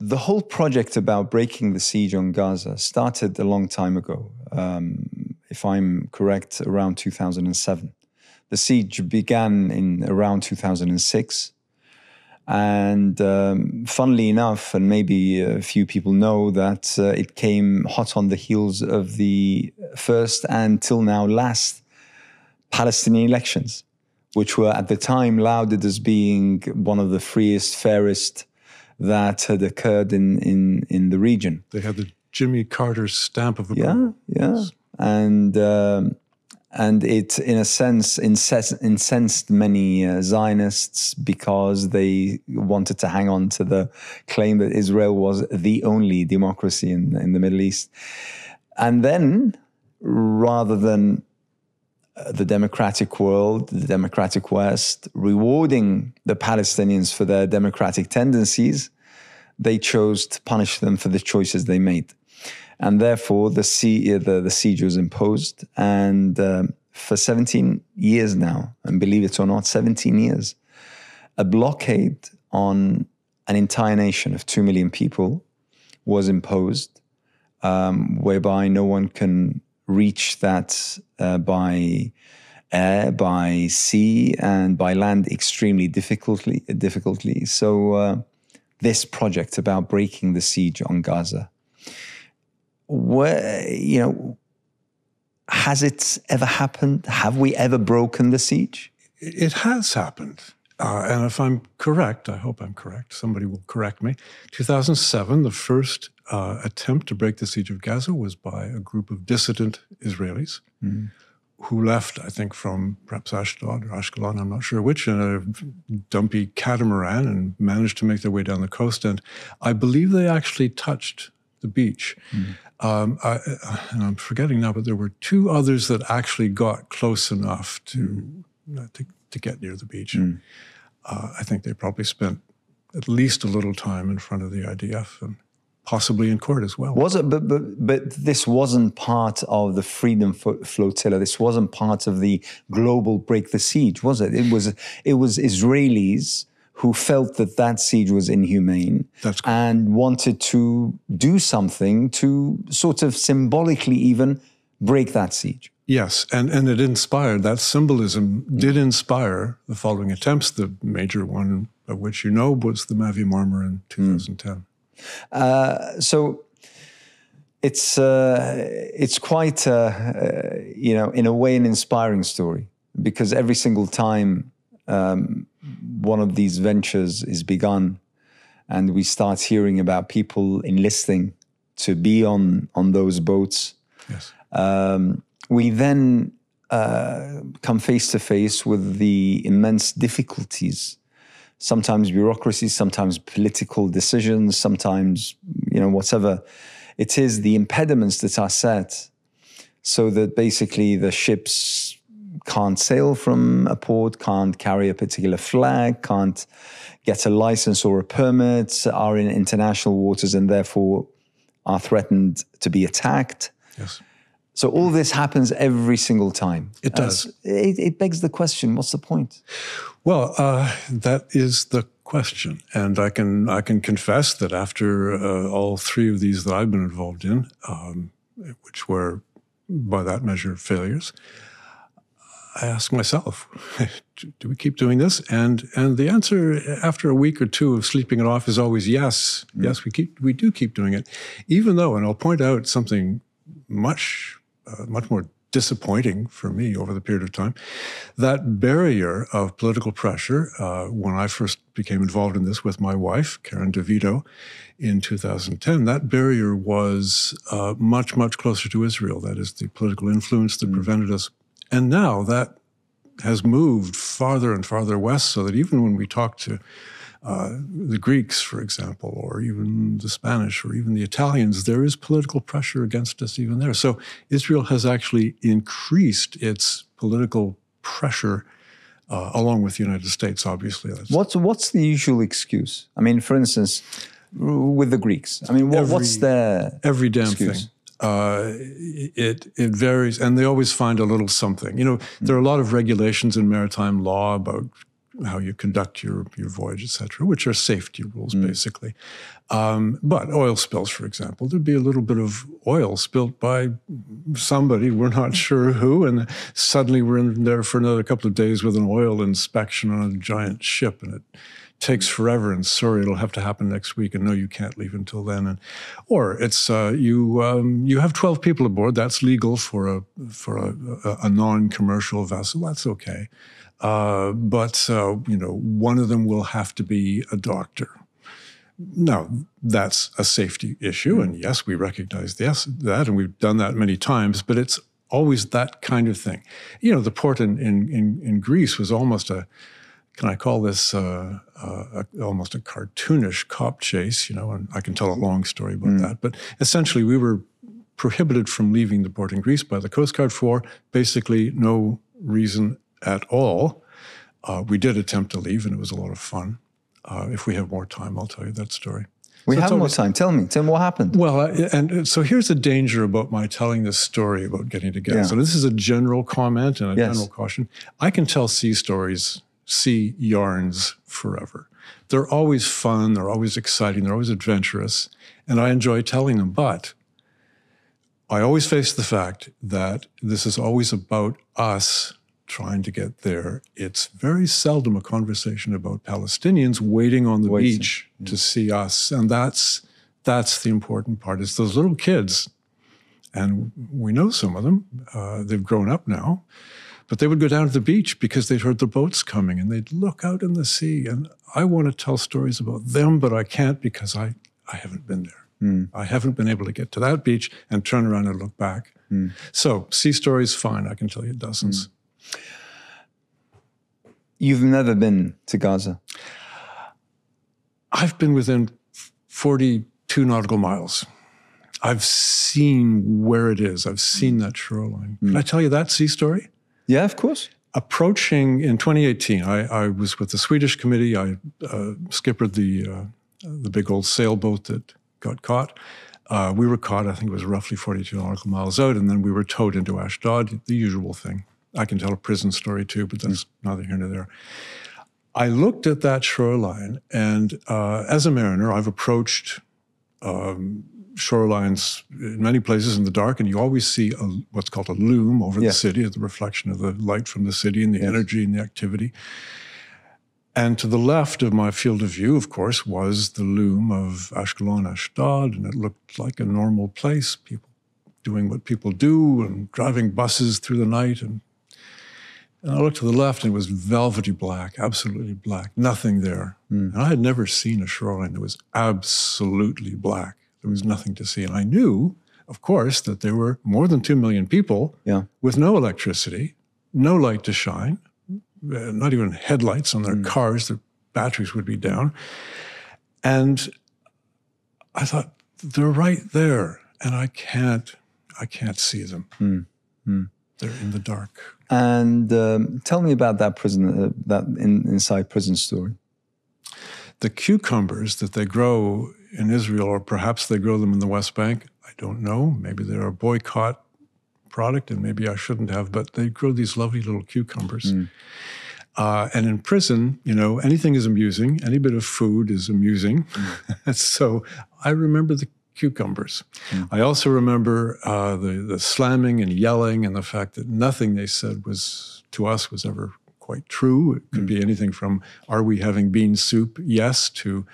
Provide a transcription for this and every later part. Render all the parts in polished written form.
The whole project about breaking the siege on Gaza started a long time ago. If I'm correct, around 2007. The siege began in around 2006. And funnily enough, and maybe a few people know, that it came hot on the heels of the first and till now last Palestinian elections, which were at the time lauded as being one of the freest, fairest that had occurred in the region. They had the Jimmy Carter stamp of approval. Yeah. And it, in a sense, incensed many Zionists because they wanted to hang on to the claim that Israel was the only democracy in the Middle East. And then, rather than the democratic world, the democratic West, rewarding the Palestinians for their democratic tendencies, they chose to punish them for the choices they made. And therefore, the siege was imposed. And for 17 years now, and believe it or not, 17 years, a blockade on an entire nation of 2 million people was imposed, whereby no one can reach that by air, by sea, and by land extremely difficultly. So this project about breaking the siege on Gaza, has it ever happened? Have we ever broken the siege? It has happened. And if I'm correct, I hope I'm correct, somebody will correct me. 2007, the first attempt to break the siege of Gaza was by a group of dissident Israelis who left, I think, from perhaps Ashdod or Ashkelon, I'm not sure which, in a dumpy catamaran and managed to make their way down the coast. And I believe they actually touched the beach. And I'm forgetting now, but there were 2 others that actually got close enough to get near the beach. I think they probably spent at least a little time in front of the IDF and possibly in court as well. Was it? But this wasn't part of the Freedom Flotilla. This wasn't part of the global break the siege, was it? It was Israelis who felt that siege was inhumane and wanted to do something to sort of symbolically even break that siege. Yes, and it inspired, that symbolism did inspire the following attempts. The major one of which you know was the Mavi Marmor in 2010. So it's quite, in a way, an inspiring story, because every single time one of these ventures is begun and we start hearing about people enlisting to be on those boats, yes. We then come face to face with the immense difficulties, sometimes bureaucracy, sometimes political decisions, sometimes, whatever it is, the impediments that are set so that basically the ships can't sail from a port, can't carry a particular flag, can't get a license or a permit, are in international waters and therefore are threatened to be attacked. Yes. So all this happens every single time. It does. It begs the question, what's the point? Well, that is the question. And I can confess that after all 3 of these that I've been involved in, which were, by that measure, failures, I ask myself, do we keep doing this? And the answer, after a week or 2 of sleeping it off, is always yes. Yes, we do keep doing it. Even though, and I'll point out something much more disappointing for me over the period of time, that barrier of political pressure, when I first became involved in this with my wife, Karen DeVito, in 2010, that barrier was much, much closer to Israel. That is the political influence that prevented us. And now that has moved farther and farther west, so that even when we talk to the Greeks, for example, or even the Spanish, or even the Italians, there is political pressure against us even there. So Israel has actually increased its political pressure, along with the United States, obviously. What's the usual excuse? I mean, for instance, with the Greeks, I mean, what's their every damn excuse? Thing. It varies, and they always find a little something. There are a lot of regulations in maritime law about how you conduct your voyage, etc., which are safety rules, basically. But oil spills, for example, there'd be a little bit of oil spilt by somebody, we're not sure who, and suddenly we're in there for another couple of days with an oil inspection on a giant ship, and it takes forever, and sorry, it'll have to happen next week, and no, you can't leave until then. Or it's you have 12 people aboard. That's legal for a non-commercial vessel. That's okay. But one of them will have to be a doctor. Now, that's a safety issue, and yes, we recognize that, and we've done that many times, but it's always that kind of thing. The port in Greece was almost can I call this almost a cartoonish cop chase, and I can tell a long story about that. But essentially, we were prohibited from leaving the port in Greece by the Coast Guard for basically no reason at all. We did attempt to leave, and it was a lot of fun. If we have more time, I'll tell you that story. We have more time. Tell me what happened. Well, and so here's the danger about my telling this story about getting to Gaza. So this is a general comment and a general caution. I can tell sea yarns forever. They're always fun, they're always exciting, they're always adventurous, and I enjoy telling them. But I always face the fact that this is always about us trying to get there. It's very seldom a conversation about Palestinians waiting on the beach to see us, and that's the important part. It's those little kids, and we know some of them. They've grown up now. But they would go down to the beach because they'd heard the boats coming, and they'd look out in the sea. And I want to tell stories about them, but I can't because I haven't been there. I haven't been able to get to that beach and turn around and look back. So sea stories, fine. I can tell you dozens. You've never been to Gaza? I've been within 42 nautical miles. I've seen where it is. I've seen that shoreline. Can I tell you that sea story? Yeah, of course. Approaching in 2018, I was with the Swedish committee. I skippered the big old sailboat that got caught. We were caught, I think it was roughly 42 nautical miles out, and then we were towed into Ashdod, the usual thing. I can tell a prison story too, but that's neither here nor there. I looked at that shoreline, and as a mariner, I've approached shorelines in many places in the dark, and you always see what's called a loom over the city, the reflection of the light from the city and the energy and the activity. And to the left of my field of view, of course, was the loom of Ashkelon, Ashdod, and it looked like a normal place, people doing what people do and driving buses through the night. And I looked to the left, and it was velvety black, absolutely black, nothing there. And I had never seen a shoreline that was absolutely black. There was nothing to see. And I knew, of course, that there were more than 2 million people with no electricity, no light to shine, not even headlights on their cars. Their batteries would be down. And I thought, they're right there, and I can't see them. They're in the dark. And tell me about that prison, inside prison story. The cucumbers that they grow in Israel, or perhaps they grow them in the West Bank, I don't know. Maybe they're a boycott product, and maybe I shouldn't have, but they grow these lovely little cucumbers. And in prison, anything is amusing. Any bit of food is amusing. So I remember the cucumbers. I also remember the slamming and yelling, and the fact that nothing they said to us was ever quite true. It could be anything from, are we having bean soup? Yes, to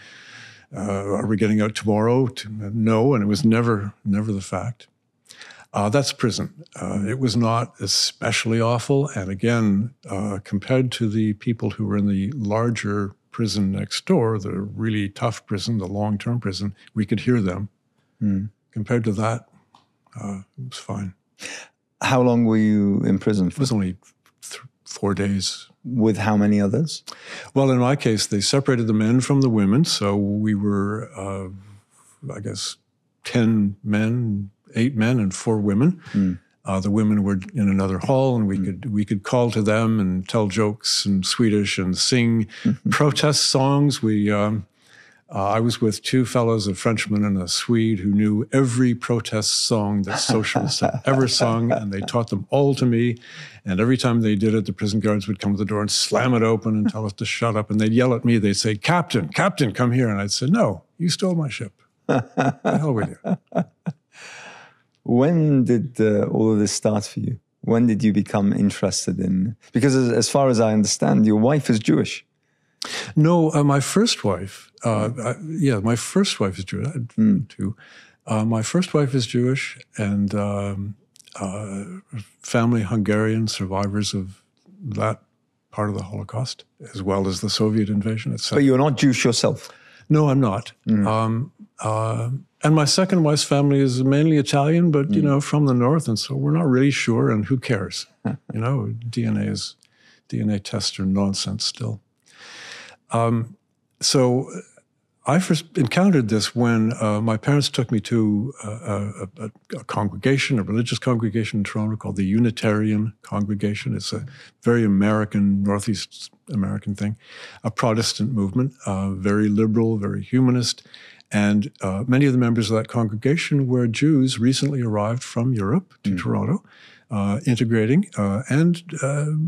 are we getting out tomorrow? To no, and it was never the fact. That's prison. It was not especially awful. And again, compared to the people who were in the larger prison next door, the really tough prison, the long-term prison, we could hear them. Compared to that, it was fine. How long were you in prison for? It was only 4 days. With how many others? Well, in my case, they separated the men from the women. So we were, I guess, 10 men, 8 men and 4 women. The women were in another hall, and we could call to them and tell jokes in Swedish and sing protest songs. We I was with two fellows, a Frenchman and a Swede, who knew every protest song that socialists had ever sung, and they taught them all to me. And every time they did it, the prison guards would come to the door and slam it open and tell us to shut up. And they'd yell at me. They'd say, "Captain, Captain, come here." And I'd say, "No, you stole my ship. The hell with you." When did all of this start for you? When did you become interested in? Because as far as I understand, your wife is Jewish. No, my first wife, my first wife is Jewish. I had two. My first wife is Jewish, and family Hungarian, survivors of that part of the Holocaust, as well as the Soviet invasion, etc. But you're not Jewish yourself? No, I'm not. And my second wife's family is mainly Italian, but, from the north, and so we're not really sure, and who cares? DNA tests are nonsense still. So I first encountered this when my parents took me to a congregation, a religious congregation in Toronto called the Unitarian Congregation. It's a very American, Northeast American thing, a Protestant movement, very liberal, very humanist. And many of the members of that congregation were Jews recently arrived from Europe to Toronto, integrating and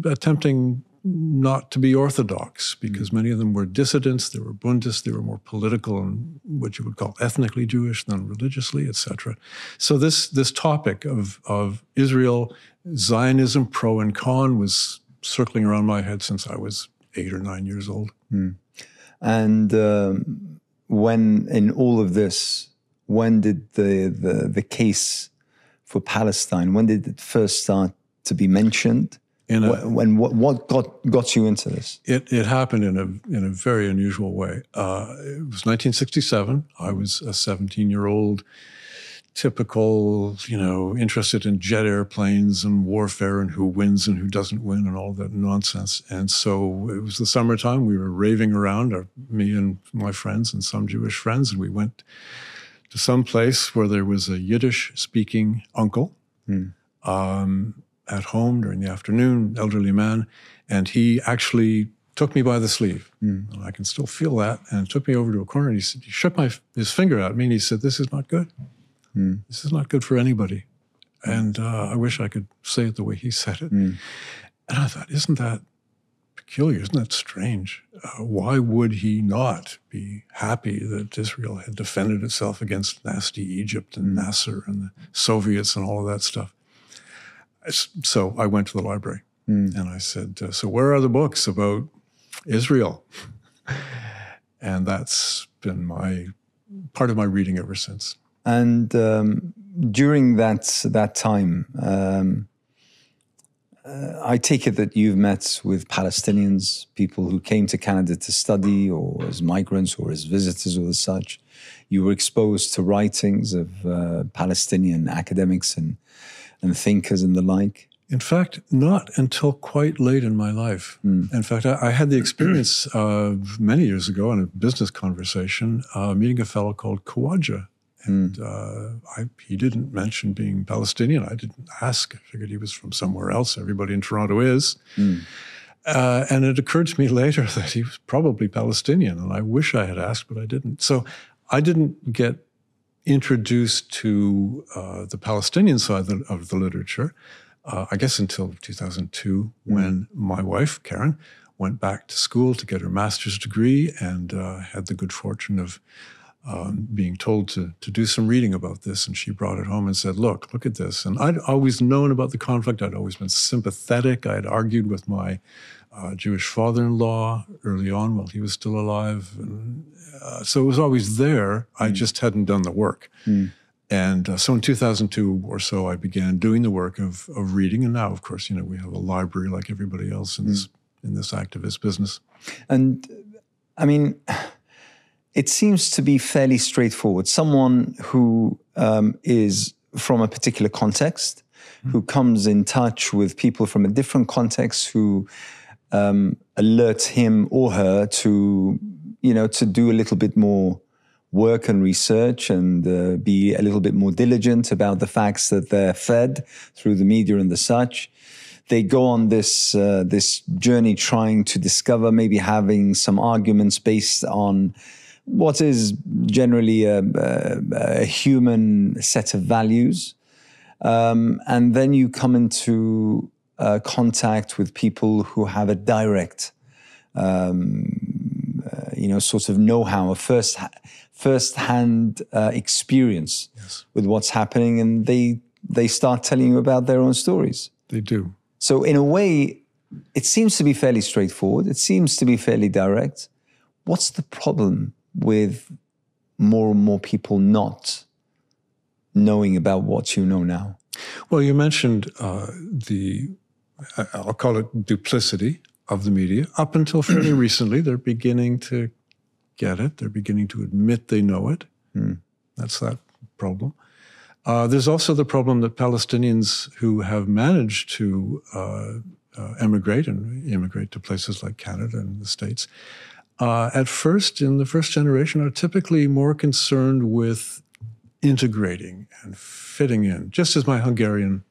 attempting not to be orthodox, because many of them were dissidents, they were Bundists, they were more political and what you would call ethnically Jewish than religiously, etc. So this topic of Israel, Zionism, pro and con, was circling around my head since I was 8 or 9 years old. And when in all of this, when did the case for Palestine, when did it first start to be mentioned? What got you into this? It happened in a very unusual way. It was 1967. I was a 17-year-old, typical, interested in jet airplanes and warfare and who wins and who doesn't win and all that nonsense. And so it was the summertime. We were raving around, me and my friends and some Jewish friends, and we went to some place where there was a Yiddish-speaking uncle. At home during the afternoon, elderly man, and he actually took me by the sleeve. And I can still feel that, and took me over to a corner, and he shook his finger at me, and he said, "This is not good. This is not good for anybody." And I wish I could say it the way he said it. And I thought, isn't that peculiar? Isn't that strange? Why would he not be happy that Israel had defended itself against nasty Egypt and Nasser and the Soviets and all of that stuff? So I went to the library and I said, "So where are the books about Israel?" And that's been part of my reading ever since. And during that time, I take it that you've met with Palestinians, people who came to Canada to study, or as migrants, or as visitors, or as such. You were exposed to writings of Palestinian academics and thinkers and the like. In fact, not until quite late in my life. In fact, I had the experience many years ago in a business conversation, meeting a fellow called Khawaja. And he didn't mention being Palestinian. I didn't ask. I figured he was from somewhere else. Everybody in Toronto is. And it occurred to me later that he was probably Palestinian. And I wish I had asked, but I didn't. So I didn't get introduced to the Palestinian side of the literature, I guess until 2002, when my wife, Karen, went back to school to get her master's degree and had the good fortune of being told to do some reading about this. And she brought it home and said, look at this. And I'd always known about the conflict. I'd always been sympathetic. I had argued with my Jewish father-in-law early on while he was still alive. And, so it was always there. I just hadn't done the work. And so in 2002 or so, I began doing the work of reading. And now, of course, we have a library like everybody else in this activist business. And I mean, it seems to be fairly straightforward. Someone who is from a particular context, who comes in touch with people from a different context, who alert him or her to do a little bit more work and research and be a little bit more diligent about the facts that they're fed through the media and the such. They go on this journey trying to discover, maybe having some arguments based on what is generally a human set of values. And then you come into contact with people who have a direct, sort of know-how, a first-hand experience with what's happening, and they start telling you about their own stories. They do. So in a way, it seems to be fairly straightforward. It seems to be fairly direct. What's the problem with more and more people not knowing about what you know now? Well, you mentioned I'll call it duplicity of the media. Up until fairly recently, they're beginning to get it. They're beginning to admit they know it. That's that problem. There's also the problem that Palestinians who have managed to immigrate to places like Canada and the States, at first, in the first generation, are typically more concerned with integrating and fitting in, just as my Hungarian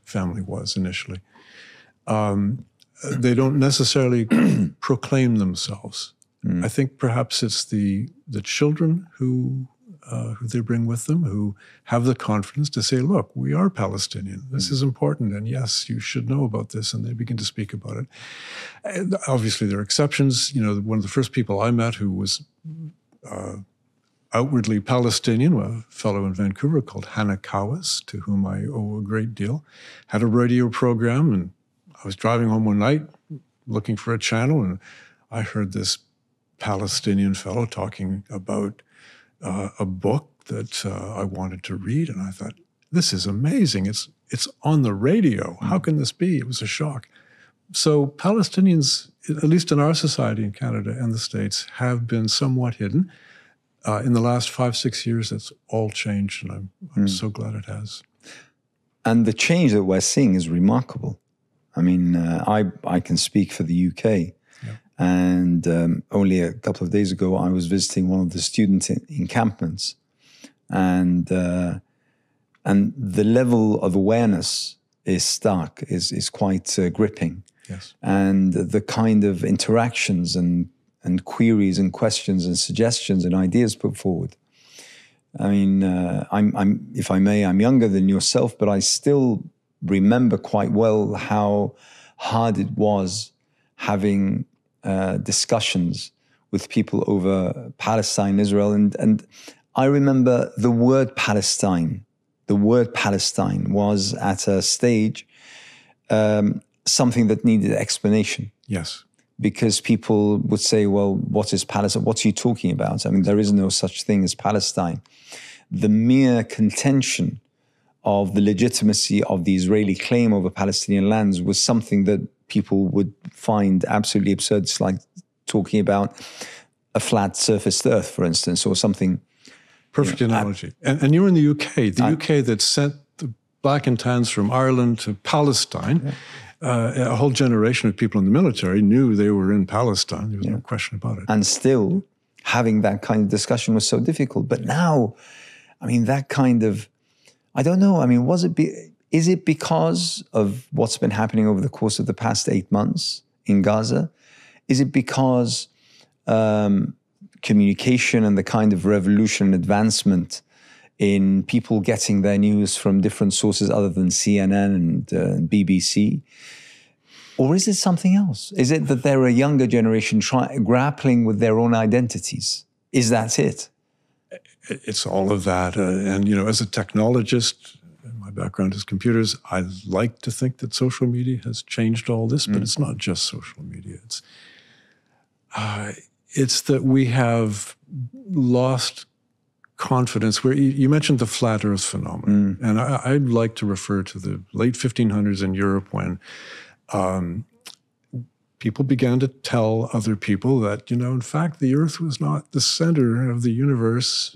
family was initially. They don't necessarily proclaim themselves. I think perhaps it's the children who they bring with them, who have the confidence to say, look, we are Palestinian. This is important. And yes, you should know about this. And they begin to speak about it. And obviously, there are exceptions. One of the first people I met who was outwardly Palestinian, a fellow in Vancouver called Hannah Kawas, to whom I owe a great deal, had a radio program. And I was driving home one night looking for a channel. And I heard this Palestinian fellow talking about a book that I wanted to read, and I thought, this is amazing. It's on the radio. How can this be? It was a shock. So Palestinians, at least in our society in Canada and the States, have been somewhat hidden. In the last 5-6 years, that's all changed, and I'm so glad it has. And the change that we're seeing is remarkable. I mean, I can speak for the UK. And only a couple of days ago, I was visiting one of the student encampments, and the level of awareness is stark, is quite gripping. Yes. And the kind of interactions and queries and questions and suggestions and ideas put forward. I mean, I'm if I may, I'm younger than yourself, but I still remember quite well how hard it was having discussions with people over Palestine, Israel. And I remember the word Palestine was at a stage something that needed explanation. Yes. Because people would say, well, what is Palestine? What are you talking about? I mean, there is no such thing as Palestine. The mere contention of the legitimacy of the Israeli claim over Palestinian lands was something that people would find absolutely absurd. It's like talking about a flat surfaced earth, for instance, or something. Perfect analogy. And you were in the UK, UK that sent the black and tans from Ireland to Palestine. A whole generation of people in the military knew they were in Palestine. There was no question about it. And still, having that kind of discussion was so difficult. But now, I mean, that kind of, I don't know, I mean, is it because of what's been happening over the course of the past 8 months in Gaza? Is it because communication and the kind of revolution and advancement in people getting their news from different sources other than CNN and BBC? Or is it something else? Is it that they're a younger generation grappling with their own identities? Is that it? It's all of that. And, as a technologist, my background is computers, I like to think that social media has changed all this, but it's not just social media. It's that we have lost confidence. Where you mentioned the flat Earth phenomenon, and I'd like to refer to the late 1500s in Europe when people began to tell other people that, in fact, the Earth was not the center of the universe.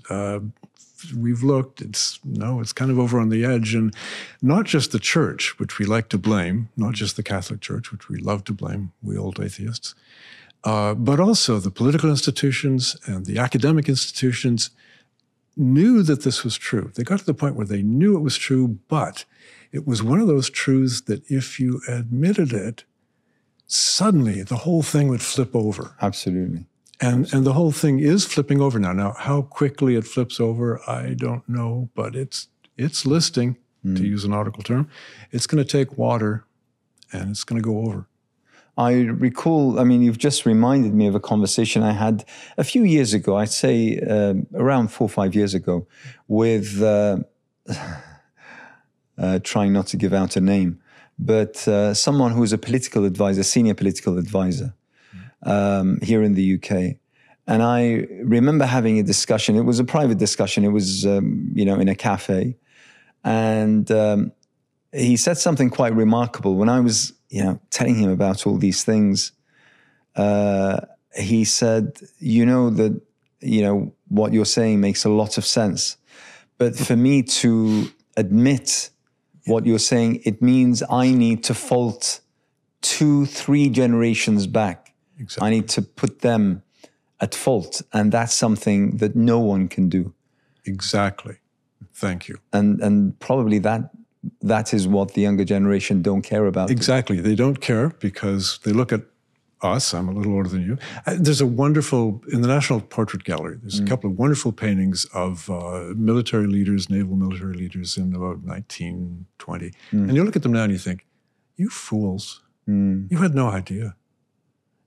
We've looked, it's kind of over on the edge. And not just the church, which we like to blame, not just the Catholic Church, which we love to blame, we old atheists, but also the political institutions and the academic institutions knew that this was true. They got to the point where they knew it was true, but it was one of those truths that if you admitted it, suddenly the whole thing would flip over. Absolutely. And the whole thing is flipping over now. Now, how quickly it flips over, I don't know, but it's listing, to use a nautical term. It's going to take water, and it's going to go over. I recall, I mean, you've just reminded me of a conversation I had a few years ago, I'd say around 4 or 5 years ago, with, trying not to give out a name, but someone who was a political advisor, senior political advisor here in the UK. And I remember having a discussion. It was a private discussion. It was, in a cafe. And he said something quite remarkable. When I was, telling him about all these things, he said, what you're saying makes a lot of sense. But for me to admit what you're saying, it means I need to fault 2-3 generations back. Exactly. I need to put them at fault. And that's something that no one can do. Exactly. Thank you. And probably that is what the younger generation don't care about. Exactly. They don't care because they look at us. I'm a little older than you. There's a wonderful, in the National Portrait Gallery, there's a couple of wonderful paintings of military leaders, naval military leaders in about 1920. And you look at them now and you think, you fools, you had no idea.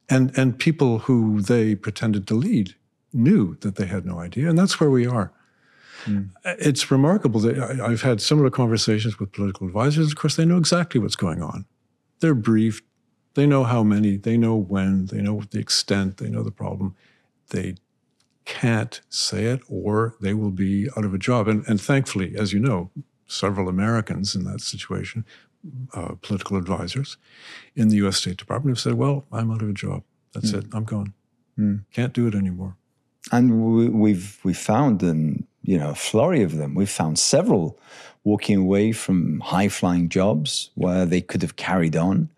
And people who they pretended to lead knew that they had no idea. And that's where we are. It's remarkable that I've had similar conversations with political advisors. Of course, they know exactly what's going on. They're briefed. They know how many. They know when. They know the extent. They know the problem. They can't say it or they will be out of a job. And thankfully, as you know, several Americans in that situation, political advisors in the U.S. State Department have said, well, I'm out of a job. That's it. I'm gone. Can't do it anymore. And we've found a flurry of them. We've found several walking away from high-flying jobs where they could have carried on,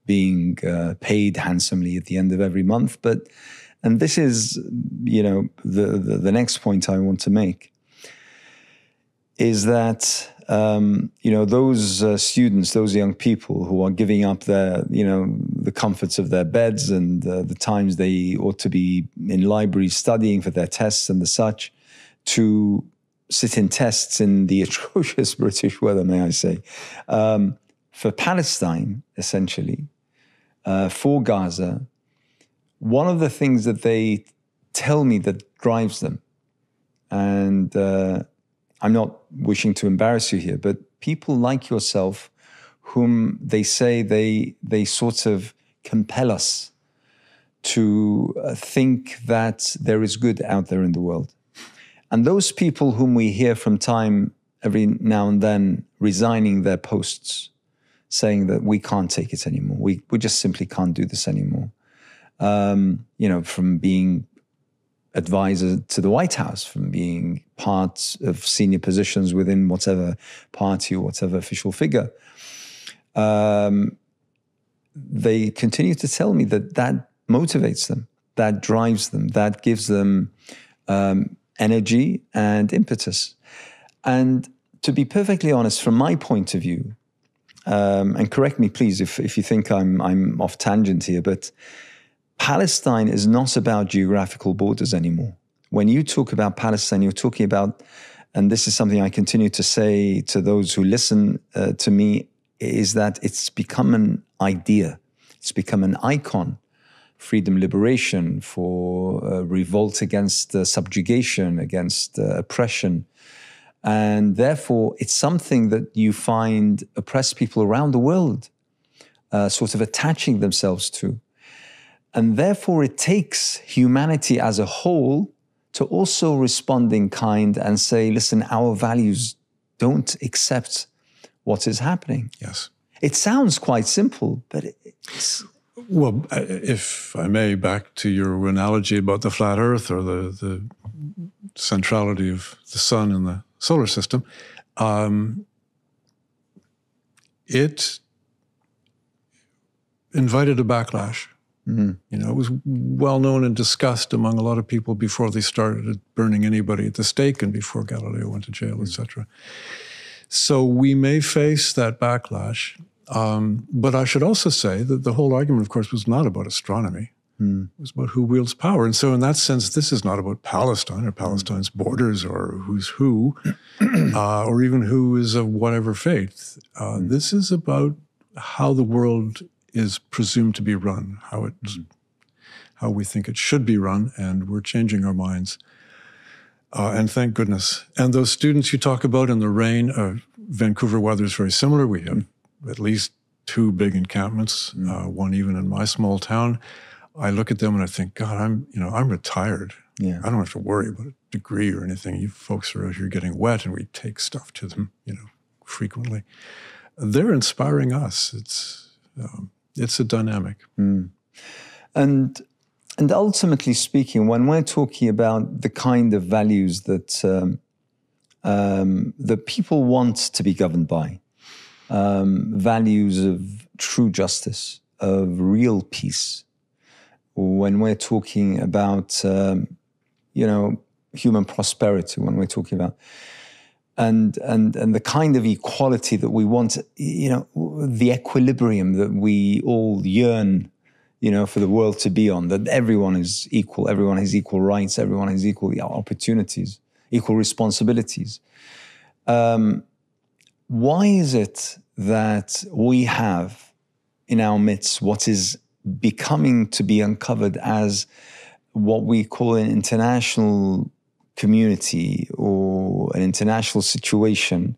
being paid handsomely at the end of every month. And this is, the next point I want to make is that, those students, those young people who are giving up their, the comforts of their beds and the times they ought to be in libraries studying for their tests and the such, to sit in tests in the atrocious British weather, may I say, for Palestine, essentially, for Gaza, one of the things that they tell me that drives them, and I'm not wishing to embarrass you here, but people like yourself whom they say they sort of compel us to think that there is good out there in the world. And those people whom we hear from time every now and then resigning their posts, saying that we can't take it anymore. We just simply can't do this anymore. From being advisor to the White House, from being part of senior positions within whatever party or whatever official figure. They continue to tell me that motivates them, that drives them, that gives them energy and impetus. And to be perfectly honest, from my point of view, and correct me please if you think I'm off tangent here, but Palestine is not about geographical borders anymore. When you talk about Palestine, you're talking about, and this is something I continue to say to those who listen to me, is that it's become an idea. It's become an icon. Freedom, liberation, for revolt against subjugation, against oppression. And therefore, it's something that you find oppressed people around the world sort of attaching themselves to. And therefore, it takes humanity as a whole to also respond in kind and say, listen, our values don't accept what is happening. Yes. It sounds quite simple, but it's... Well, if I may, back to your analogy about the flat Earth or the centrality of the sun in the solar system, it invited a backlash. Mm-hmm. It was well known and discussed among a lot of people before they started burning anybody at the stake and before Galileo went to jail, etc. So we may face that backlash. But I should also say that the whole argument, of course, was not about astronomy. It was about who wields power. And so in that sense, this is not about Palestine or Palestine's borders or who's who, or even who is of whatever faith. This is about how the world is presumed to be run, how we think it should be run, and we're changing our minds. And thank goodness. And those students you talk about in the rain, Vancouver weather is very similar. We have at least 2 big encampments, one even in my small town. I look at them and I think, God, I'm retired. Yeah. I don't have to worry about a degree or anything. You folks are out here getting wet, and we take stuff to them, frequently. They're inspiring us. It's a dynamic. And ultimately speaking, when we're talking about the kind of values that that people want to be governed by, values of true justice, of real peace, when we're talking about, human prosperity, when we're talking about, and the kind of equality that we want, the equilibrium that we all yearn, for the world to be on, that everyone is equal, everyone has equal rights, everyone has equal opportunities, equal responsibilities. Why is it that we have in our midst what is becoming to be uncovered as what we call an international community or an international situation,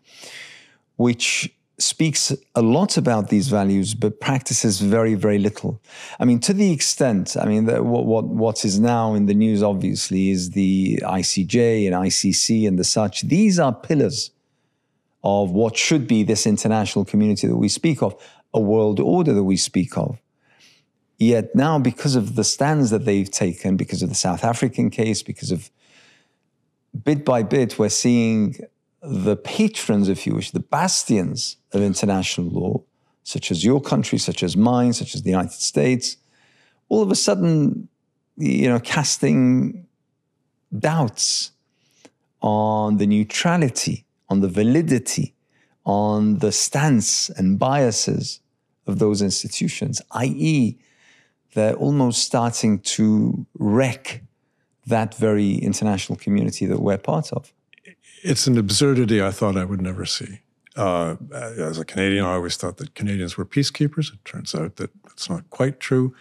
which speaks a lot about these values, but practices very, very little? I mean, to the extent, that what is now in the news, obviously, is the ICJ and ICC and the such. These are pillars of what should be this international community that we speak of, a world order that we speak of. Yet now, because of the stands that they've taken, because of the South African case, because of bit by bit, we're seeing the patrons, if you wish, the bastions of international law, such as your country, such as mine, such as the United States, all of a sudden, casting doubts on the neutrality, on the validity, on the stance and biases of those institutions, i.e., they're almost starting to wreck that very international community that we're part of. It's an absurdity I thought I would never see. As a Canadian, I always thought that Canadians were peacekeepers. It turns out that that's not quite true.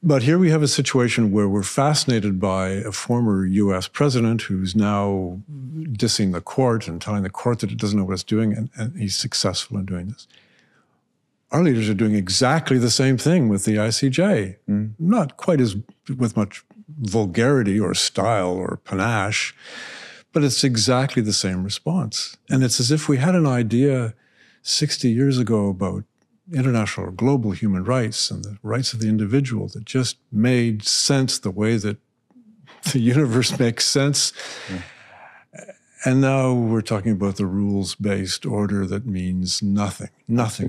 But here we have a situation where we're fascinated by a former U.S. president who's now dissing the court and telling the court that it doesn't know what it's doing, and he's successful in doing this. Our leaders are doing exactly the same thing with the ICJ. Not quite as with much vulgarity or style or panache, but it's exactly the same response. And it's as if we had an idea 60 years ago about international or global human rights and the rights of the individual that just made sense the way that the universe makes sense. And now we're talking about the rules-based order that means nothing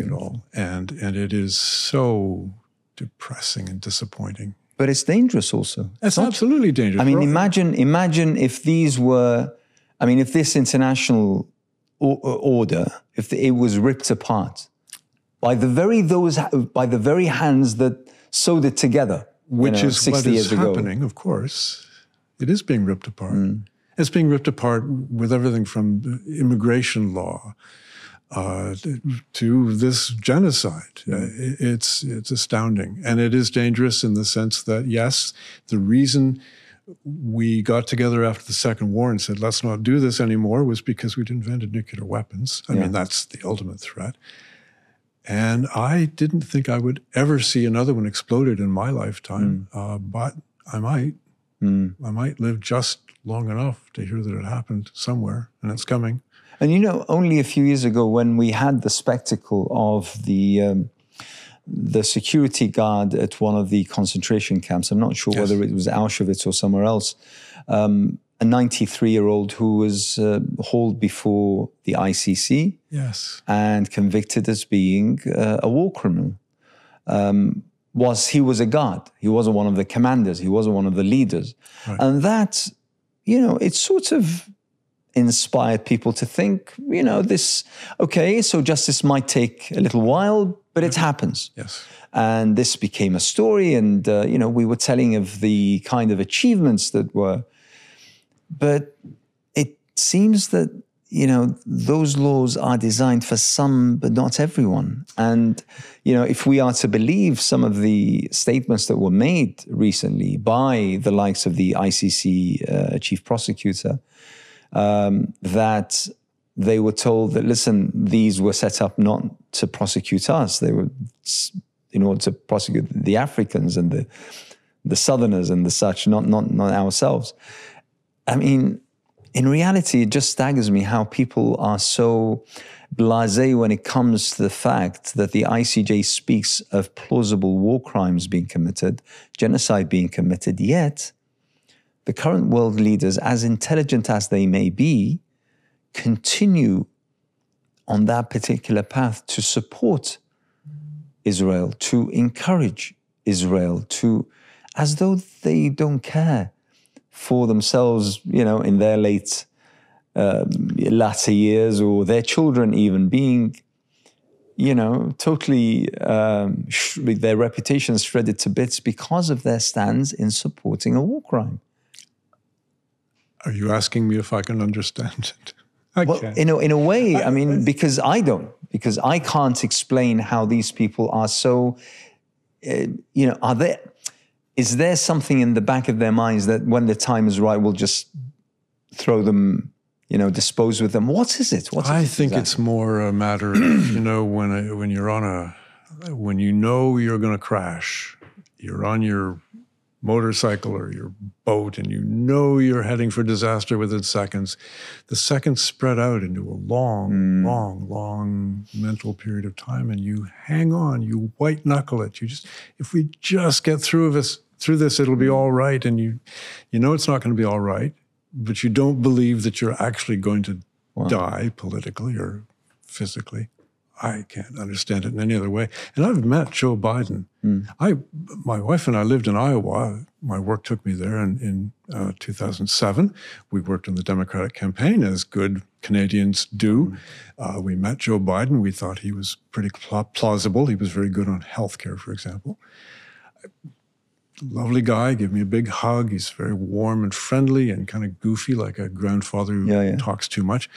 at all. And it is so depressing and disappointing. But it's dangerous also. It's absolutely dangerous. Imagine if these were, if this international order, if it was ripped apart by the very hands that sewed it together, which is 60 what years is ago. Happening, of course. It is being ripped apart. It's being ripped apart with everything from immigration law to this genocide. It's astounding. And it is dangerous in the sense that, yes, the reason we got together after the Second War and said, let's not do this anymore, was because we'd invented nuclear weapons. I mean, that's the ultimate threat. And I didn't think I would ever see another one exploded in my lifetime, but I might. I might live just long enough to hear that it happened somewhere, and it's coming. And only a few years ago, when we had the spectacle of the security guard at one of the concentration camps, I'm not sure whether it was Auschwitz or somewhere else, a 93-year-old who was hauled before the ICC and convicted as being a war criminal. He was a guard. He wasn't one of the commanders. He wasn't one of the leaders. Right. And that, it sort of inspired people to think, so justice might take a little while, But it happens. Yes. And this became a story, and, we were telling of the kind of achievements that were. But it seems that, those laws are designed for some, but not everyone. And, if we are to believe some of the statements that were made recently by the likes of the ICC chief prosecutor, that they were told that, listen, these were set up not to prosecute us. They were in order to prosecute the Africans and the Southerners and the such, not ourselves. I mean, in reality, it just staggers me how people are so blasé when it comes to the fact that the ICJ speaks of plausible war crimes being committed, genocide being committed, yet the current world leaders, as intelligent as they may be, continue on that particular path to support Israel, to encourage Israel, as though they don't care for themselves, in their latter years, or their children even being, totally their reputations shredded to bits because of their stands in supporting a war crime. Are you asking me if I can understand it? Well, in a way, I mean, because I can't explain how these people are so, is there something in the back of their minds that when the time is right, we'll just throw them, dispose with them? What is it? I think exactly? It's more a matter of, when you know you're going to crash, you're on your motorcycle or your boat, and you're heading for disaster within seconds. The seconds spread out into a long mental period of time, and you hang on, you white knuckle it. If we just get through this, it'll be all right. And you know it's not going to be all right, but you don't believe that you're actually going to die politically or physically. I can't understand it in any other way. And I've met Joe Biden. My wife and I lived in Iowa. My work took me there in 2007. We worked on the Democratic campaign, as good Canadians do. We met Joe Biden. We thought he was pretty plausible. He was very good on healthcare, for example. Lovely guy, gave me a big hug. He's very warm and friendly and kind of goofy, like a grandfather who talks too much.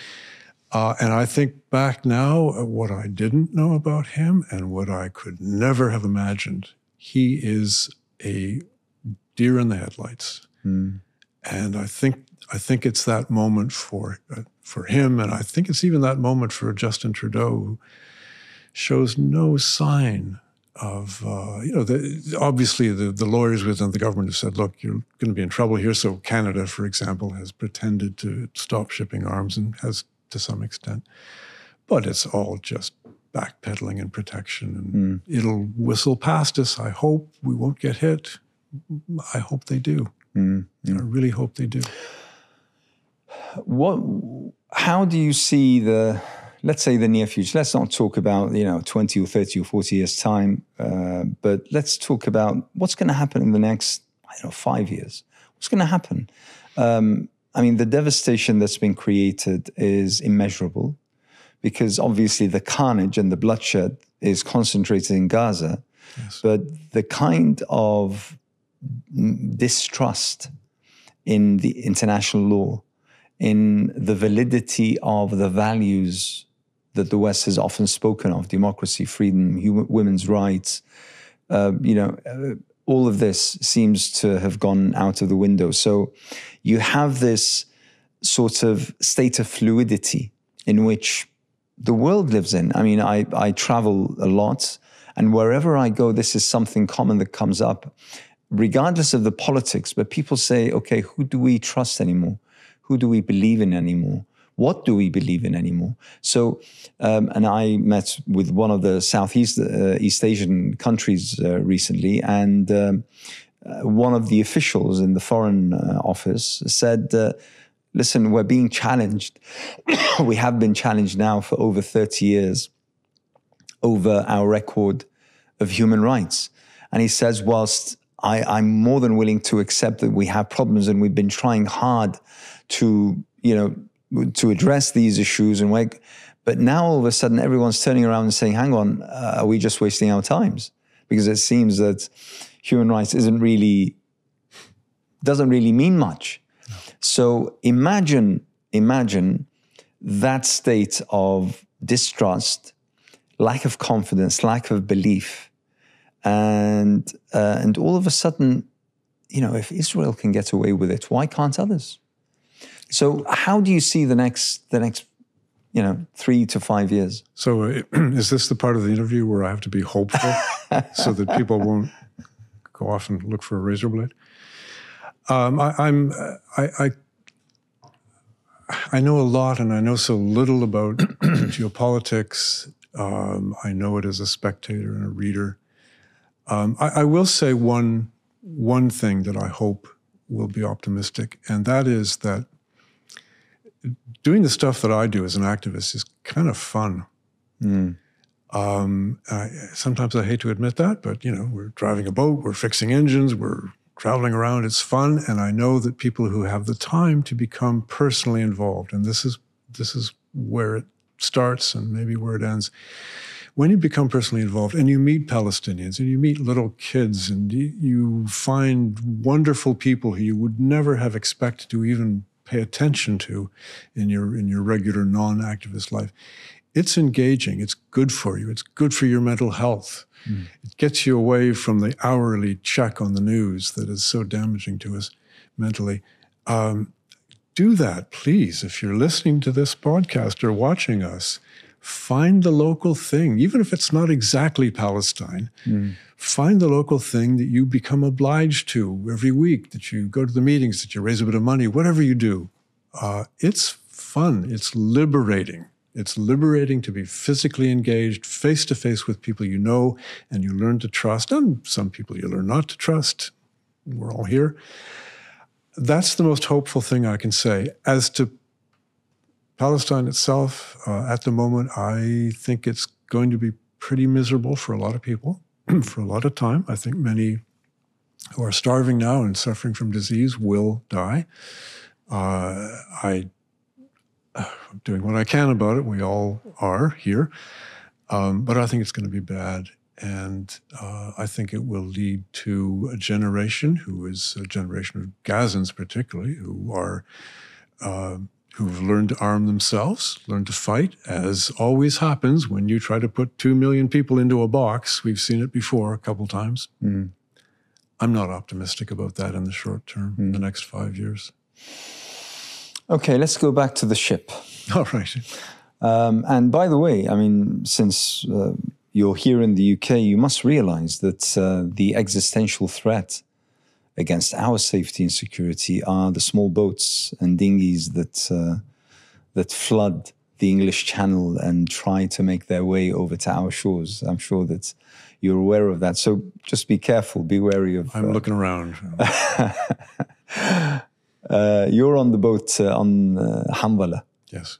And I think back now at what I didn't know about him and what I could never have imagined. He is a deer in the headlights. And I think it's that moment for him, and I think it's even that moment for Justin Trudeau, who shows no sign of, obviously the lawyers within the government have said, look, you're going to be in trouble here. So Canada, for example, has pretended to stop shipping arms and has to some extent. But it's all just backpedaling and protection. And it'll whistle past us. I hope we won't get hit. I hope they do. I really hope they do. How do you see let's say the near future? Let's not talk about, 20 or 30 or 40 years time, but let's talk about what's going to happen in the next, 5 years. What's going to happen? The devastation that's been created is immeasurable, because obviously the carnage and the bloodshed is concentrated in Gaza. Yes. But the kind of distrust in the international law, in the validity of the values that the West has often spoken of, democracy, freedom, women's rights, all of this seems to have gone out of the window. So you have this sort of state of fluidity in which the world lives in. I travel a lot, and wherever I go, this is something common that comes up, regardless of the politics. But people say, okay, who do we trust anymore? Who do we believe in anymore? What do we believe in anymore? So, and I met with one of the Southeast East Asian countries recently, and one of the officials in the Foreign Office said, listen, we're being challenged. We have been challenged now for over 30 years over our record of human rights. And he says, whilst I'm more than willing to accept that we have problems and we've been trying hard to, to address these issues and like. But now all of a sudden, everyone's turning around and saying, "Hang on, are we just wasting our times?" Because it seems that human rights doesn't really mean much. No. So imagine that state of distrust, lack of confidence, lack of belief, and all of a sudden, if Israel can get away with it, why can't others? So how do you see the next 3 to 5 years? So is this the part of the interview where I have to be hopeful so that people won't go off and look for a razor blade? I know a lot, and I know so little about geopolitics. I know it as a spectator and a reader. I will say one thing that I hope will be optimistic, and that is that doing the stuff that I do as an activist is kind of fun. Sometimes I hate to admit that, but we're driving a boat, we're fixing engines, we're traveling around. It's fun, and I know that people who have the time to become personally involved, and this is where it starts and maybe where it ends. When you become personally involved and you meet Palestinians and you meet little kids and you find wonderful people who you would never have expected to even pay attention to in your regular non-activist life, it's engaging. It's good for you. It's good for your mental health. It gets you away from the hourly check on the news that is so damaging to us mentally. Do that, please. If you're listening to this podcast or watching us, find the local thing, even if it's not exactly Palestine. Find the local thing that you become obliged to every week, that you go to the meetings, that you raise a bit of money, whatever you do. It's fun. It's liberating. It's liberating to be physically engaged, face-to-face with people you know, and you learn to trust, and some people you learn not to trust. We're all here. That's the most hopeful thing I can say. As to Palestine itself, at the moment, I think it's going to be pretty miserable for a lot of people for a lot of time. I think many who are starving now and suffering from disease will die. I'm doing what I can about it. We all are here. But I think it's going to be bad. And I think it will lead to a generation who is a generation of Gazans particularly, who've learned to arm themselves, learned to fight, as always happens when you try to put 2 million people into a box. We've seen it before a couple times. I'm not optimistic about that in the short term, in the next 5 years. Okay, let's go back to the ship. All right. And by the way, I mean, since you're here in the UK, you must realize that the existential threat against our safety and security are the small boats and dinghies that flood the English Channel and try to make their way over to our shores. I'm sure that you're aware of that. So just be careful, be wary of... I'm looking around. You're on the boat on Handala. Yes.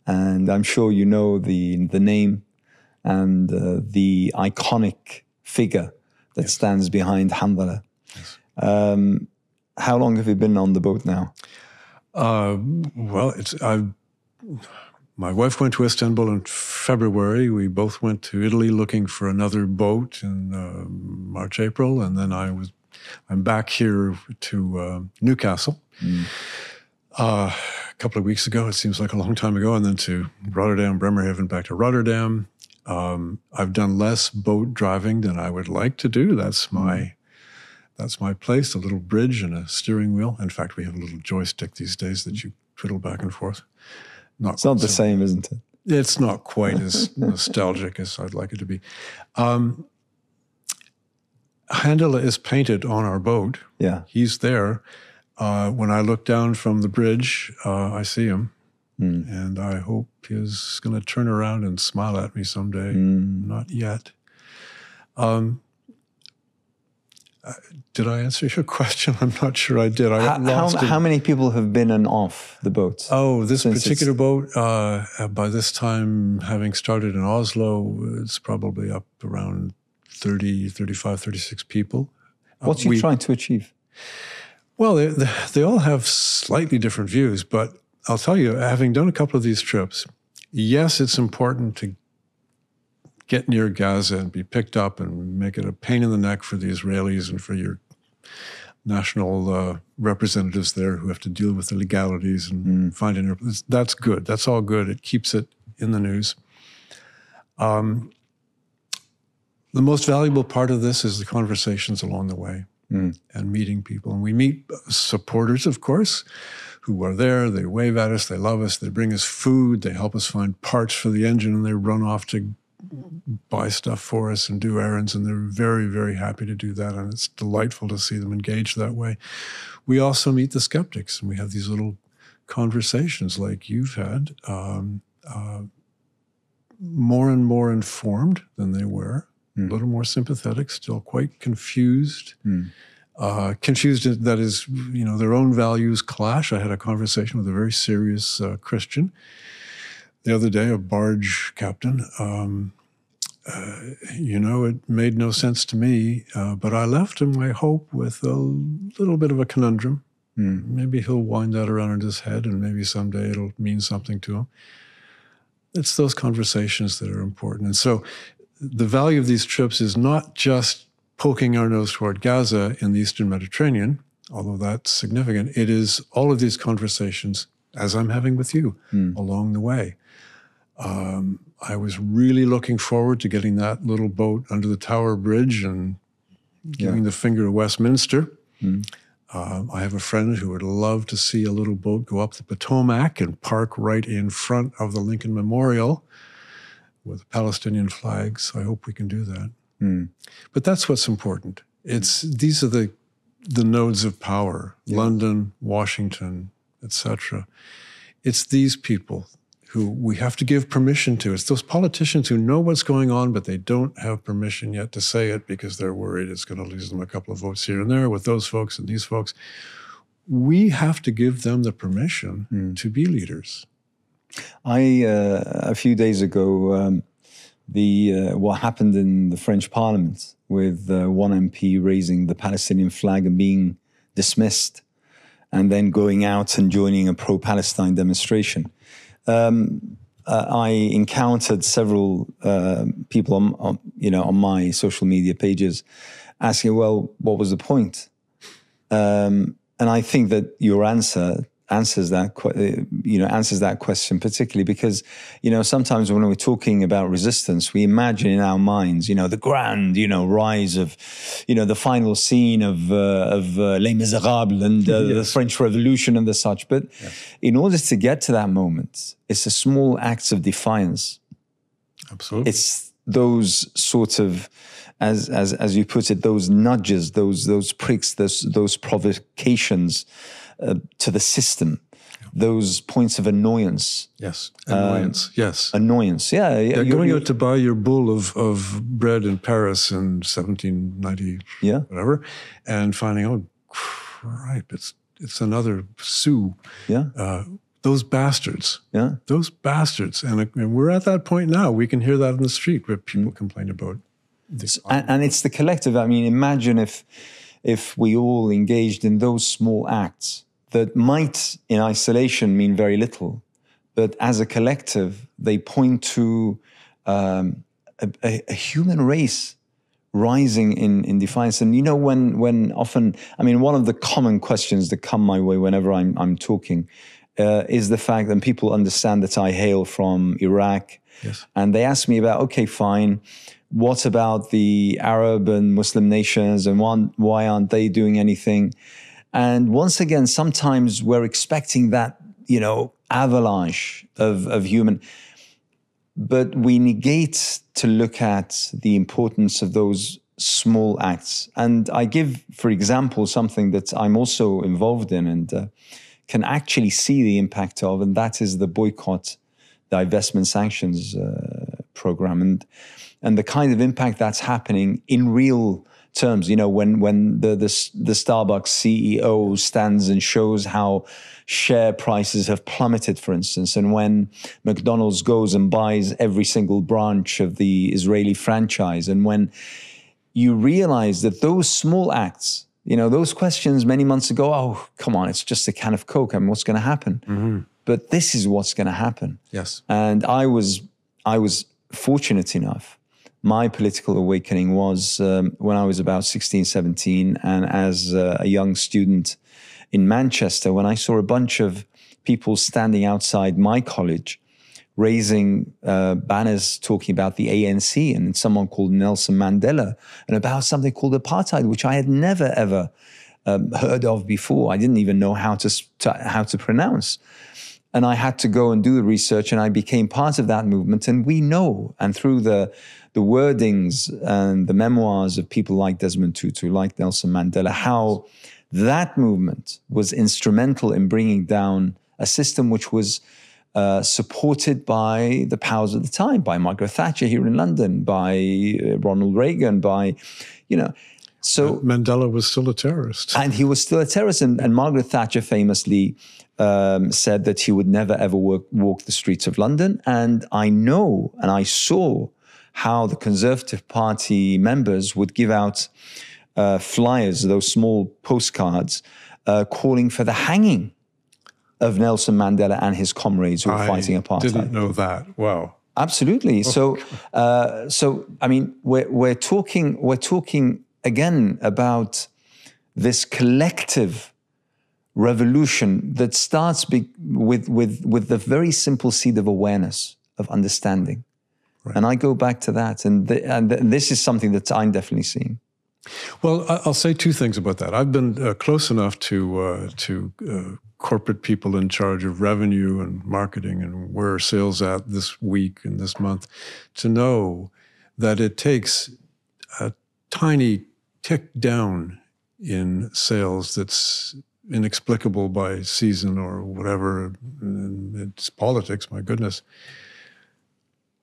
And I'm sure you know the name and the iconic figure that stands behind Handala. Yes. How long have you been on the boat now? Well, my wife went to Istanbul in February. We both went to Italy looking for another boat in March, April, and then I'm back here to Newcastle. A couple of weeks ago. It seems like a long time ago, and then to Rotterdam, Bremerhaven, back to Rotterdam. I've done less boat driving than I would like to do. That's my place, a little bridge and a steering wheel. In fact, we have a little joystick these days that you twiddle back and forth. It's not the same, isn't it? It's not quite as nostalgic as I'd like it to be. Handala is painted on our boat. Yeah. He's there. When I look down from the bridge, I see him. And I hope he's going to turn around and smile at me someday. Not yet. Did I answer your question? I'm not sure I did. How many people have been and off the boat? Oh, this particular boat, by this time, having started in Oslo, it's probably up around 30, 35, 36 people. What's he trying to achieve? Well, they all have slightly different views, but I'll tell you, having done a couple of these trips, yes, it's important to get near Gaza and be picked up and make it a pain in the neck for the Israelis and for your national representatives there who have to deal with the legalities and find interpreters. That's good. That's all good. It keeps it in the news. The most valuable part of this is the conversations along the way and meeting people. And we meet supporters, of course, who are there. They wave at us. They love us. They bring us food. They help us find parts for the engine, and they run off to buy stuff for us and do errands, and they're very, very happy to do that, and it's delightful to see them engaged that way. We also meet the skeptics, and we have these little conversations like you've had, more and more informed than they were, a little more sympathetic, still quite confused. Confused, that is, their own values clash. I had a conversation with a very serious Christian the other day, a barge captain. It made no sense to me, but I left him, I hope, with a little bit of a conundrum. Maybe he'll wind that around in his head, and maybe someday it'll mean something to him. It's those conversations that are important. And so the value of these trips is not just poking our nose toward Gaza in the Eastern Mediterranean, although that's significant. It is all of these conversations, as I'm having with you, along the way. I was really looking forward to getting that little boat under the Tower Bridge and giving the finger to Westminster. I have a friend who would love to see a little boat go up the Potomac and park right in front of the Lincoln Memorial with Palestinian flags. I hope we can do that. But that's what's important. These are the nodes of power, London, Washington, etc. It's these people who we have to give permission to. It's those politicians who know what's going on, but they don't have permission yet to say it because they're worried it's going to lose them a couple of votes here and there with those folks and these folks. We have to give them the permission to be leaders. A few days ago, what happened in the French Parliament with one MP raising the Palestinian flag and being dismissed, and then going out and joining a pro-Palestine demonstration. I encountered several people on my social media pages asking, well, what was the point? And I think that your answer answers that question, particularly because, sometimes when we're talking about resistance, we imagine in our minds, the grand, rise of, the final scene of Les Miserables and the French Revolution and the such. But in order to get to that moment, it's a small acts of defiance. Absolutely. It's those sort of, as you put it, those nudges, those pricks, those provocations to the system, those points of annoyance. Yes, annoyance. Yes, annoyance. Yeah, going out to buy your bowl of bread in Paris in 1790, whatever, and finding, oh, crap, it's another sou. Yeah. Those bastards. Yeah. Those bastards. And we're at that point now. We can hear that in the street where people complain about this. And it's the collective. I mean, imagine if we all engaged in those small acts that might, in isolation, mean very little, but as a collective, they point to a human race rising in defiance. And when often, I mean, one of the common questions that come my way whenever I'm talking is the fact that people understand that I hail from Iraq, and they ask me about, okay, fine, what about the Arab and Muslim nations, and why aren't they doing anything? And once again, sometimes we're expecting that, avalanche of human, but we negate to look at the importance of those small acts. And I give, for example, something that I'm also involved in and can actually see the impact of, and that is the boycott, divestment sanctions program, and the kind of impact that's happening in real terms. When the Starbucks CEO stands and shows how share prices have plummeted, for instance, and when McDonald's goes and buys every single branch of the Israeli franchise, and when you realize that those small acts, those questions many months ago, oh, come on, it's just a can of Coke, I mean, what's going to happen? but this is what's going to happen. Yes. And I was fortunate enough. My political awakening was when I was about 16, 17, and as a young student in Manchester, when I saw a bunch of people standing outside my college, raising banners talking about the ANC and someone called Nelson Mandela, and about something called apartheid, which I had never, ever heard of before. I didn't even know how to pronounce. And I had to go and do the research, and I became part of that movement. And we know, and through the wordings and the memoirs of people like Desmond Tutu, like Nelson Mandela, how that movement was instrumental in bringing down a system which was supported by the powers at the time, by Margaret Thatcher here in London, by Ronald Reagan, by, so Mandela was still a terrorist. And he was still a terrorist. And Margaret Thatcher famously said that he would never, ever walk the streets of London. And I know, and I saw how the Conservative Party members would give out flyers, those small postcards, calling for the hanging of Nelson Mandela and his comrades who were fighting apartheid. I didn't know that. Wow. Absolutely. So I mean, we're talking again about this collective revolution that starts with the very simple seed of awareness, of understanding. Right. And I go back to that, and this is something that I'm definitely seeing. Well, I'll say two things about that. I've been close enough to corporate people in charge of revenue and marketing and where are sales at this week and this month to know that it takes a tiny tick down in sales that's inexplicable by season or whatever. It's politics, my goodness.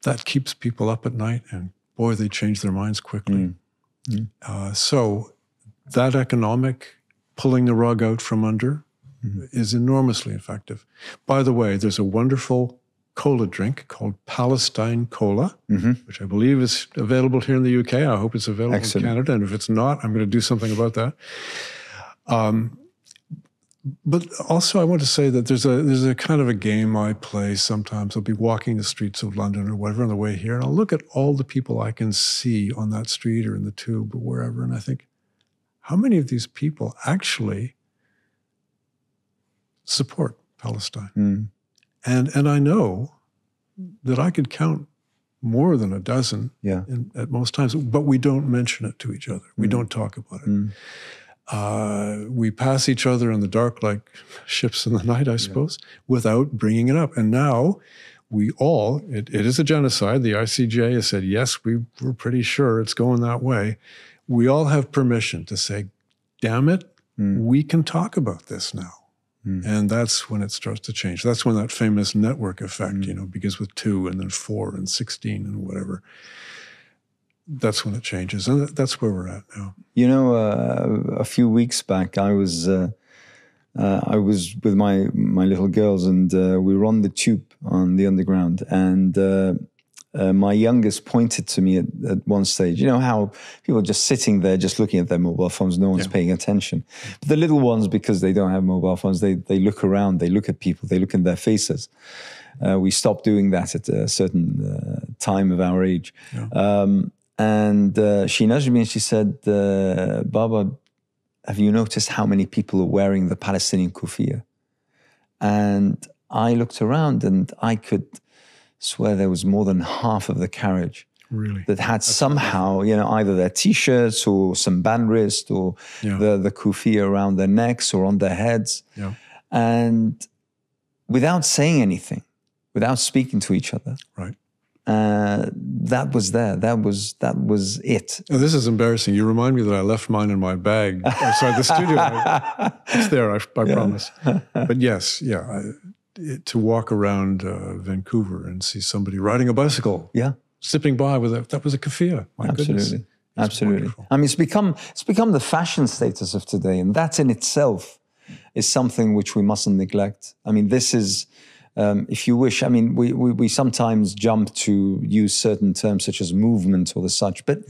That keeps people up at night, and boy, they change their minds quickly. So that economic pulling the rug out from under is enormously effective. By the way, there's a wonderful cola drink called Palestine Cola, which I believe is available here in the UK. I hope it's available in Canada. And if it's not, I'm going to do something about that. But also I want to say that there's a kind of a game I play sometimes. I'll be walking the streets of London or whatever on the way here, and I'll look at all the people I can see on that street or in the tube or wherever, and I think, how many of these people actually support Palestine? And I know that I could count more than a dozen at most times, but we don't mention it to each other. We don't talk about it. We pass each other in the dark like ships in the night, I suppose, without bringing it up. And now we all, it is a genocide. The ICJ has said, yes, we're pretty sure it's going that way. We all have permission to say, damn it, we can talk about this now. And that's when it starts to change. That's when that famous network effect, begins with 2 and then 4 and 16 and whatever. That's when it changes, and that's where we're at now. A few weeks back, I was with my little girls, and we were on the tube on the Underground, and my youngest pointed to me at one stage. You know how people are just sitting there, just looking at their mobile phones, no one's paying attention. But the little ones, because they don't have mobile phones, they look around, they look at people, they look in their faces. We stopped doing that at a certain time of our age. And she nudged me and she said, Baba, have you noticed how many people are wearing the Palestinian kufiya? And I looked around and I could swear there was more than half of the carriage that had somehow, either their T-shirts or some band wrist or the kufiya around their necks or on their heads. And without saying anything, without speaking to each other. That was there. That was it. Oh, this is embarrassing. You remind me that I left mine in my bag outside the studio. It's there, I promise. But yes, to walk around Vancouver and see somebody riding a bicycle, zipping by that was a kufiya. My goodness. Absolutely. Wonderful. I mean, it's become the fashion status of today, and that in itself is something which we mustn't neglect. I mean, this is. If you wish, I mean, we sometimes jump to use certain terms such as movement or the such, but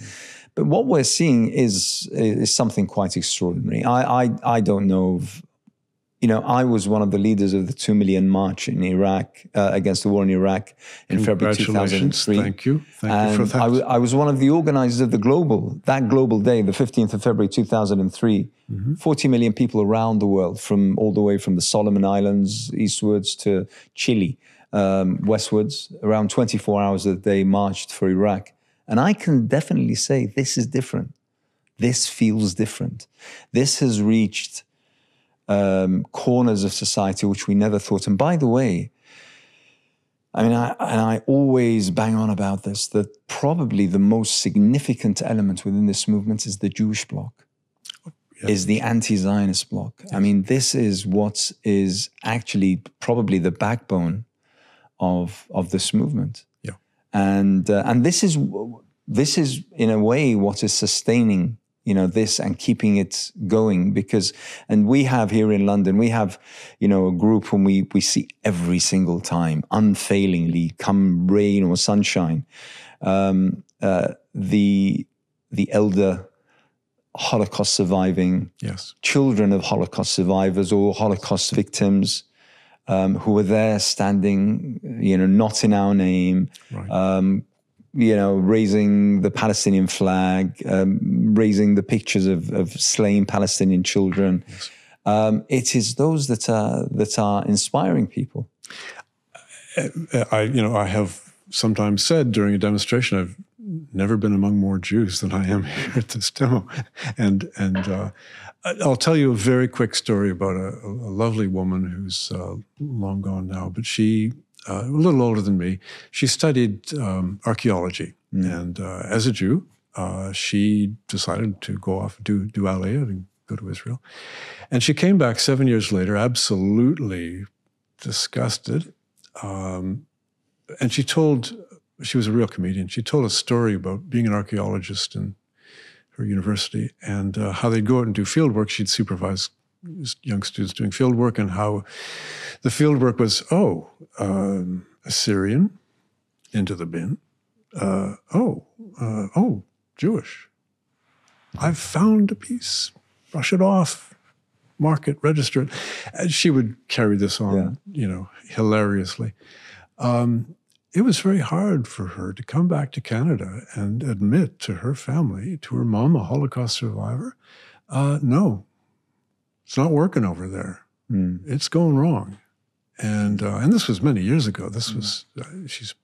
what we're seeing is something quite extraordinary. I don't know of, I was one of the leaders of the 2 million march in Iraq against the war in Iraq in February 2003. Thank you. Thank you for that. I was one of the organizers of that global day, the 15th of February 2003. 40 million people around the world, from all the way from the Solomon Islands eastwards to Chile, westwards, around 24 hours a day marched for Iraq. And I can definitely say this is different. This feels different. This has reached corners of society which we never thought. And by the way, I always bang on about this, that probably the most significant element within this movement is the Jewish bloc, is the anti-Zionist bloc. Yes. This is what is actually probably the backbone of this movement. Yeah. And this is in a way what is sustaining this and keeping it going, and we have here in London, we have, a group whom we see every single time, unfailingly, come rain or sunshine. The elder Holocaust surviving, yes, children of Holocaust survivors or Holocaust victims, who were there standing, not in our name, right. Raising the Palestinian flag, raising the pictures of slain Palestinian children. Yes. It is those that are inspiring people. I have sometimes said during a demonstration, I've never been among more Jews than I am here at this demo. And I'll tell you a very quick story about a lovely woman who's long gone now, but she, a little older than me, she studied archaeology. And as a Jew, she decided to go off and do Aliyah and go to Israel. And she came back 7 years later, absolutely disgusted. And she was a real comedian. She told a story about being an archaeologist in her university and how they'd go out and do field work. She'd supervise young students doing field work, and how the field work was, Assyrian, into the bin. Jewish. I've found a piece. Brush it off. Mark it, register it. And she would carry this on, hilariously. It was very hard for her to come back to Canada and admit to her family, to her mom, a Holocaust survivor, no, it's not working over there. It's going wrong. And this was many years ago. This was, she's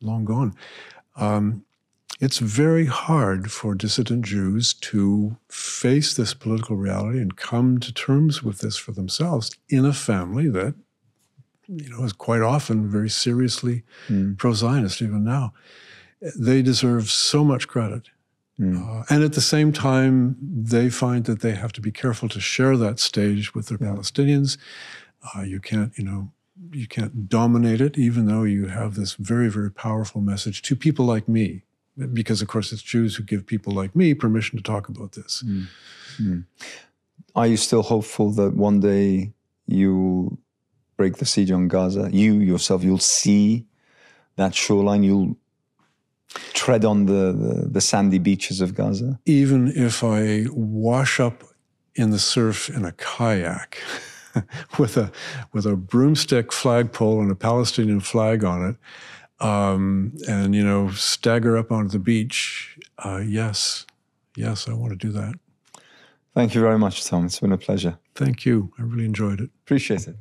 long gone. It's very hard for dissident Jews to face this political reality and come to terms with this for themselves in a family that, is quite often very seriously pro-Zionist even now. They deserve so much credit. And at the same time, they find that they have to be careful to share that stage with their Palestinians. You can't dominate it, even though you have this very, very powerful message to people like me. Because, of course, it's Jews who give people like me permission to talk about this. Are you still hopeful that one day you'll break the siege on Gaza? You yourself, you'll see that shoreline, you'll tread on the sandy beaches of Gaza? Even if I wash up in the surf in a kayak with a broomstick flagpole and a Palestinian flag on it, and stagger up onto the beach, yes, I want to do that. Thank you very much, Tom. It's been a pleasure. Thank you. I really enjoyed it. Appreciate it.